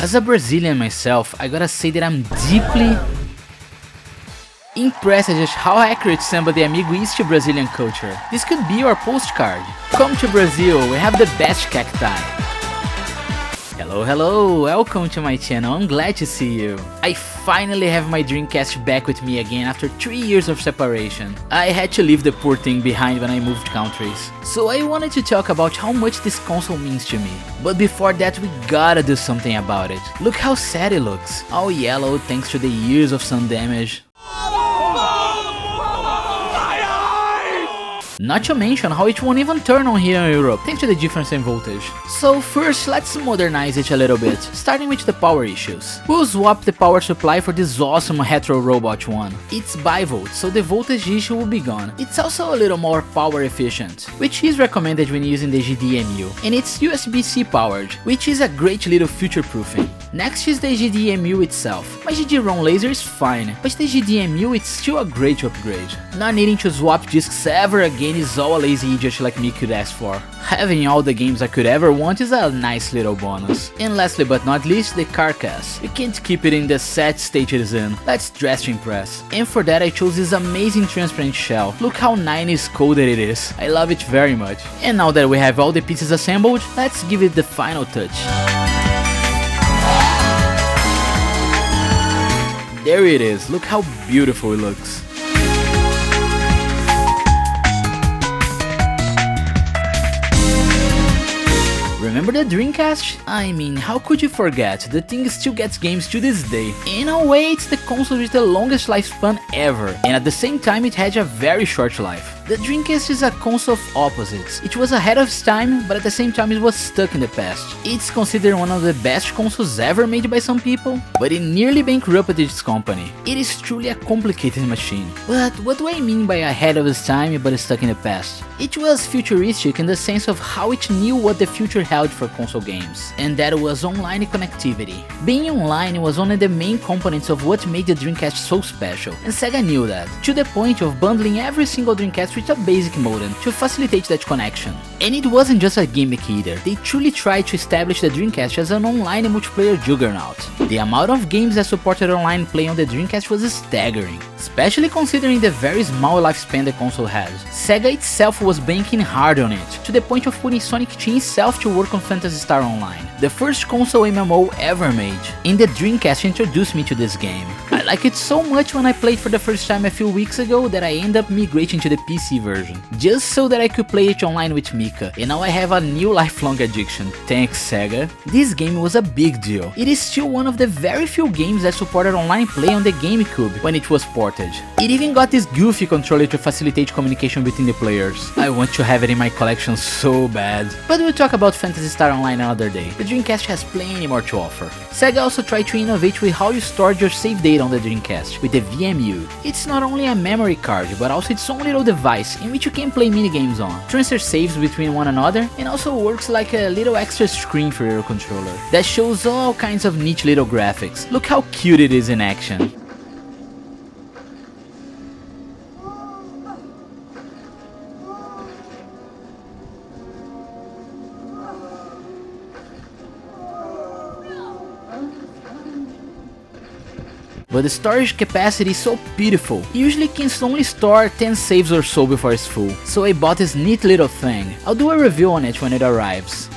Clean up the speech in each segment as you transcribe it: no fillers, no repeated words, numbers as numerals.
As a Brazilian myself, I gotta say that I'm deeply impressed at just how accurate Samba de Amigo is to Brazilian culture. This could be your postcard. Come to Brazil, we have the best cacti. Hello, welcome to my channel, I'm glad to see you. I finally have my Dreamcast back with me again after 3 years of separation. I had to leave the poor thing behind when I moved countries. So I wanted to talk about how much this console means to me. But before that we gotta do something about it. Look how sad it looks, all yellow thanks to the years of sun damage. Not to mention how it won't even turn on here in Europe, thanks to the difference in voltage. So first, let's modernize it a little bit, starting with the power issues. We'll swap the power supply for this awesome Retro Robot one. It's bivolt, so the voltage issue will be gone. It's also a little more power efficient, which is recommended when using the GDEMU, and it's USB-C powered, which is a great little future-proofing. Next is the GDEMU itself. My GD-ROM laser is fine, but the GDEMU is still a great upgrade. Not needing to swap discs ever again is all a lazy idiot like me could ask for. Having all the games I could ever want is a nice little bonus. And lastly but not least, the carcass. You can't keep it in the sad state it is in, let's dress to impress. And for that I chose this amazing transparent shell. Look how 90s coded it is, I love it very much. And now that we have all the pieces assembled, let's give it the final touch. There it is, look how beautiful it looks. Remember the Dreamcast? I mean, how could you forget? The thing still gets games to this day. In a way, it's the console with the longest lifespan ever, and at the same time it had a very short life. The Dreamcast is a console of opposites. It was ahead of its time, but at the same time it was stuck in the past. It's considered one of the best consoles ever made by some people, but it nearly bankrupted its company. It is truly a complicated machine. But what do I mean by ahead of its time but stuck in the past? It was futuristic in the sense of how it knew what the future held for console games, and that was online connectivity. Being online was one of the main components of what made the Dreamcast so special, and Sega knew that, to the point of bundling every single Dreamcast with a basic modem to facilitate that connection. And it wasn't just a gimmick either, they truly tried to establish the Dreamcast as an online multiplayer juggernaut. The amount of games that supported online play on the Dreamcast was staggering, especially considering the very small lifespan the console had. Sega itself was banking hard on it, to the point of putting Sonic Team itself to work on Phantasy Star Online, the first console MMO ever made, and the Dreamcast introduced me to this game. I like it so much when I played for the first time a few weeks ago that I ended up migrating to the PC version, just so that I could play it online with Mika, and now I have a new lifelong addiction. Thanks Sega. This game was a big deal. It is still one of the very few games that supported online play on the GameCube when it was ported. It even got this goofy controller to facilitate communication between the players. I want to have it in my collection so bad. But we'll talk about Phantasy Star Online another day. The Dreamcast has plenty more to offer. Sega also tried to innovate with how you stored your save data on the Dreamcast with the VMU. It's not only a memory card, but also its own little device in which you can play minigames on, transfer saves between one another, and also works like a little extra screen for your controller that shows all kinds of neat little graphics. Look how cute it is in action. But the storage capacity is so pitiful. You usually can only store 10 saves or so before it's full, so I bought this neat little thing. I'll do a review on it when it arrives.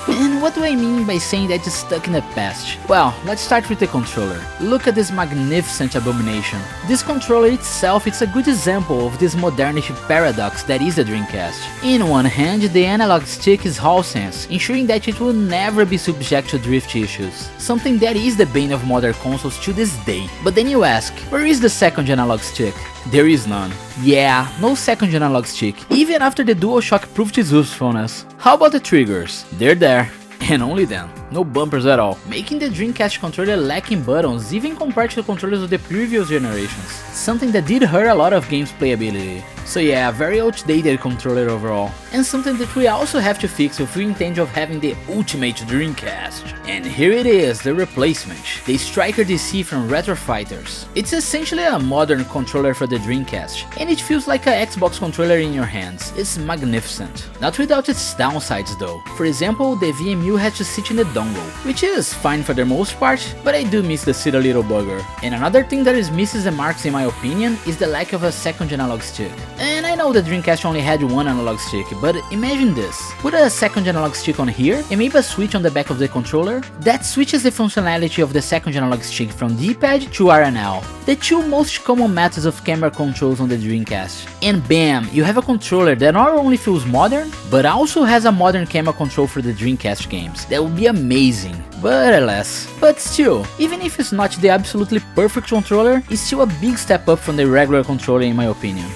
And what do I mean by saying that it's stuck in the past? Well, let's start with the controller. Look at this magnificent abomination. This controller itself is a good example of this modernity paradox that is the Dreamcast. In one hand, the analog stick is HallSense, ensuring that it will never be subject to drift issues, something that is the bane of modern consoles to this day. But then you ask, where is the second analog stick? There is none. Yeah, no second analog stick, even after the DualShock proved its usefulness. How about the triggers? They're there, and only then. No bumpers at all, making the Dreamcast controller lacking buttons even compared to the controllers of the previous generations, something that did hurt a lot of games playability. So yeah, a very outdated controller overall. and something that we also have to fix if we intend of having the ultimate Dreamcast. And here it is, the replacement, the Striker DC from Retro Fighters. It's essentially a modern controller for the Dreamcast, and it feels like a Xbox controller in your hands. It's magnificent. Not without its downsides though. For example, the VMU has to sit in the dongle, which is fine for the most part, but I do miss the silly little bugger. And another thing that misses the marks in my opinion is the lack of a second analog stick. And I know the Dreamcast only had one analog stick, but imagine this. Put a second analog stick on here, and maybe a switch on the back of the controller. That switches the functionality of the second analog stick from D-pad to RNL, the two most common methods of camera controls on the Dreamcast. And bam, you have a controller that not only feels modern, but also has a modern camera control for the Dreamcast games. That would be amazing, but alas. But still, even if it's not the absolutely perfect controller, it's still a big step up from the regular controller in my opinion.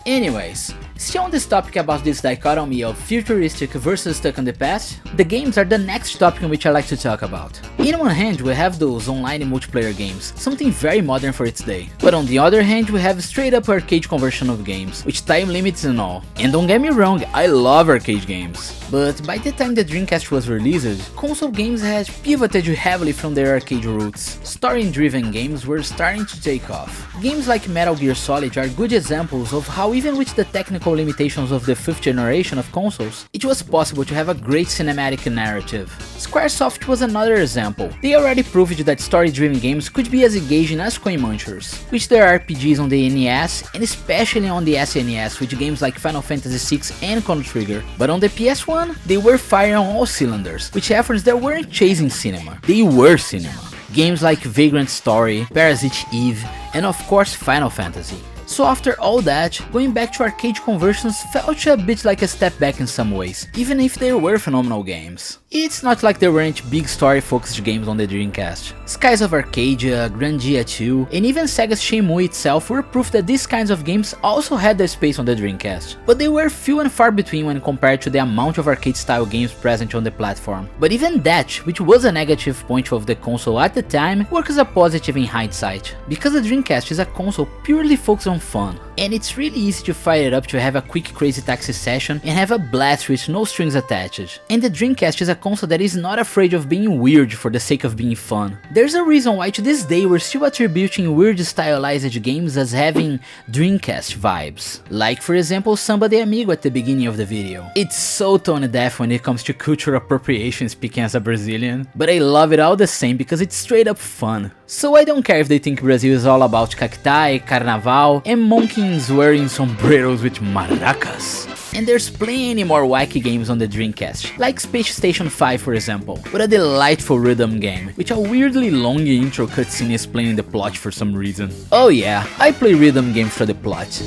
Anyways, still on this topic about this dichotomy of futuristic versus stuck in the past, the games are the next topic in which I like to talk about. In one hand we have those online multiplayer games, something very modern for its day. But on the other hand we have straight up arcade conversion of games, with time limits and all. And don't get me wrong, I love arcade games. But by the time the Dreamcast was released, console games had pivoted heavily from their arcade roots. Story-driven games were starting to take off. Games like Metal Gear Solid are good examples of how even with the technical limitations of the 5th generation of consoles, it was possible to have a great cinematic narrative. Squaresoft was another example. They already proved that story-driven games could be as engaging as coin munchers, with their RPGs on the NES and especially on the SNES with games like Final Fantasy VI and Chrono Trigger. But on the PS1, they were firing on all cylinders, with efforts that weren't chasing cinema, they were cinema. Games like Vagrant Story, Parasite Eve, and of course Final Fantasy. So after all that, going back to arcade conversions felt a bit like a step back in some ways, even if they were phenomenal games. It's not like there weren't big story-focused games on the Dreamcast. Skies of Arcadia, Grandia 2, and even Sega's Shenmue itself were proof that these kinds of games also had their space on the Dreamcast, but they were few and far between when compared to the amount of arcade-style games present on the platform. But even that, which was a negative point of the console at the time, works as a positive in hindsight, because the Dreamcast is a console purely focused on fun, and it's really easy to fire it up to have a quick Crazy Taxi session and have a blast with no strings attached. And the Dreamcast is a console that is not afraid of being weird for the sake of being fun. There's a reason why to this day we're still attributing weird stylized games as having Dreamcast vibes. Like for example Samba de Amigo at the beginning of the video. It's so tone deaf when it comes to cultural appropriation speaking as a Brazilian, but I love it all the same because it's straight up fun. So I don't care if they think Brazil is all about cacti, carnaval, and monkeys wearing sombreros with maracas. And there's plenty more wacky games on the Dreamcast, like Space Station 5 for example, with a delightful rhythm game, with a weirdly long intro cutscene explaining the plot for some reason. Oh yeah, I play rhythm games for the plot.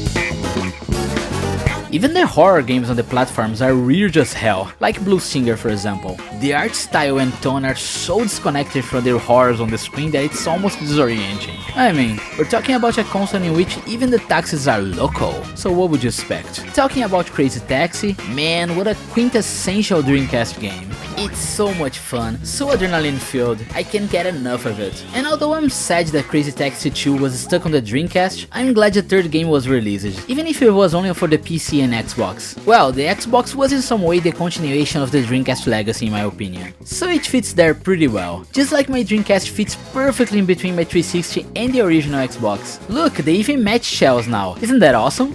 Even the horror games on the platforms are weird as hell, like Blue Singer for example. The art style and tone are so disconnected from the horrors on the screen that it's almost disorienting. I mean, we're talking about a console in which even the taxis are local, so what would you expect? Talking about Crazy Taxi, man, what a quintessential Dreamcast game. It's so much fun, so adrenaline filled, I can't get enough of it. And although I'm sad that Crazy Taxi 2 was stuck on the Dreamcast, I'm glad the third game was released, even if it was only for the PC and Xbox. Well, the Xbox was in some way the continuation of the Dreamcast legacy in my opinion, so it fits there pretty well. Just like my Dreamcast fits perfectly in between my 360 and the original Xbox. Look, they even match shells now, isn't that awesome?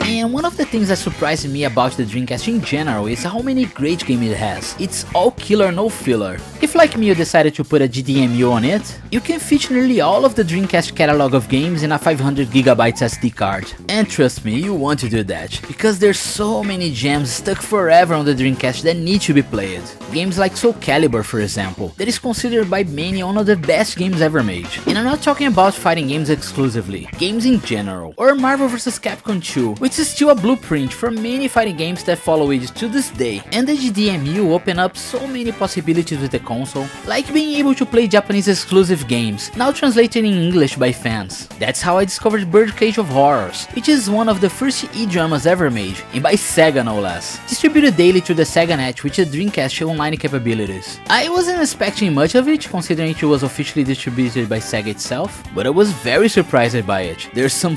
And one of the things that surprised me about the Dreamcast in general is how many great games it has. It's all killer, no filler. If like me you decided to put a GDMU on it, you can fit nearly all of the Dreamcast catalog of games in a 500GB SD card. And trust me, you want to do that, because there's so many gems stuck forever on the Dreamcast that need to be played. Games like Soul Calibur for example, that is considered by many one of the best games ever made. And I'm not talking about fighting games exclusively, games in general. Or Marvel vs Capcom 2, which is still a blueprint for many fighting games that follow it to this day, and the GDEMU opened up so many possibilities with the console, like being able to play Japanese exclusive games, now translated in English by fans. That's how I discovered Birdcage of Horrors, which is one of the first E-dramas ever made, and by Sega no less, distributed daily through the Sega Net with the Dreamcast online capabilities. I wasn't expecting much of it, considering it was officially distributed by Sega itself, but I was very surprised by it. There's some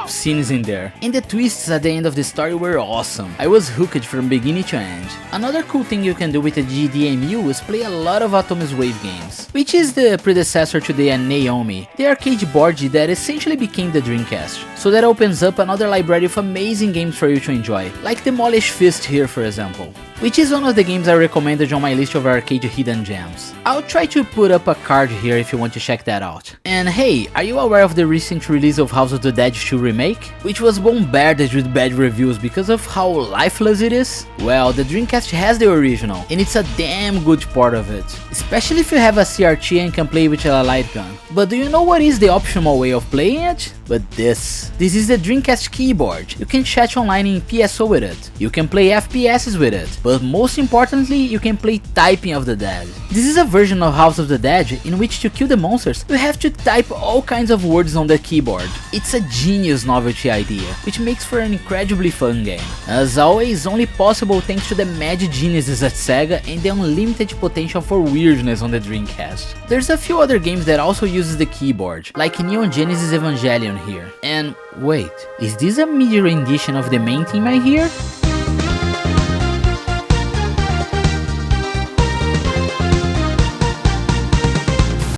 scenes in there, and the twists at the end of the story were awesome. I was hooked from beginning to end. Another cool thing you can do with the GDEMU is play a lot of Atomus Wave games, which is the predecessor to the Naomi, the arcade board that essentially became the Dreamcast. So that opens up another library of amazing games for you to enjoy, like Demolish Fist here for example, which is one of the games I recommended on my list of arcade hidden gems. I'll try to put up a card here if you want to check that out. And hey, are you aware of the recent release of House of the Dead 2 Remake? Which was bombarded with bad reviews because of how lifeless it is? Well, the Dreamcast has the original, and it's a damn good part of it, especially if you have a CRT and can play with a light gun. But do you know what is the optional way of playing it? But this is the Dreamcast keyboard. You can chat online in PSO with it, you can play FPSs with it, but most importantly, you can play Typing of the Dead. This is a version of House of the Dead in which to kill the monsters, you have to type all kinds of words on the keyboard. It's a genius novelty idea, which makes for an incredibly fun game. As always, only possible thanks to the mad geniuses at Sega and the unlimited potential for weirdness on the Dreamcast. There's a few other games that also uses the keyboard, like Neon Genesis Evangelion here. And wait, is this a MIDI rendition of the main theme I hear?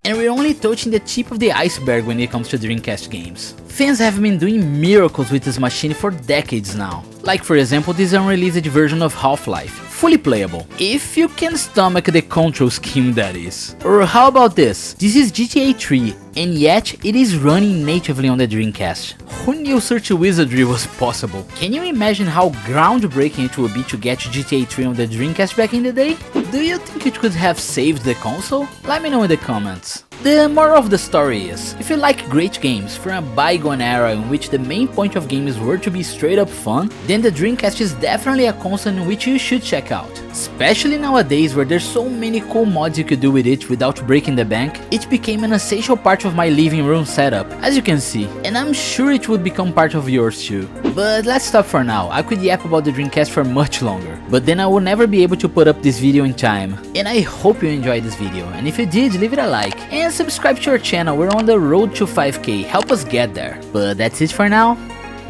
And we're only touching the tip of the iceberg when it comes to Dreamcast games. Fans have been doing miracles with this machine for decades now. Like for example this unreleased version of Half-Life, fully playable, if you can stomach the control scheme that is. Or how about this? This is GTA 3, and yet it is running natively on the Dreamcast. Who knew such wizardry was possible? Can you imagine how groundbreaking it would be to get GTA 3 on the Dreamcast back in the day? Do you think it could have saved the console? Let me know in the comments. The moral of the story is, if you like great games from a bygone era in which the main point of games were to be straight up fun, then the Dreamcast is definitely a console in which you should check out. Especially nowadays where there's so many cool mods you could do with it without breaking the bank, it became an essential part of my living room setup, as you can see, and I'm sure it would become part of yours too. But let's stop for now. I could yap about the Dreamcast for much longer, but then I will never be able to put up this video in time. And I hope you enjoyed this video, and if you did, leave it a like, and subscribe to our channel. We're on the road to 5K, help us get there. But that's it for now,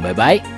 bye bye.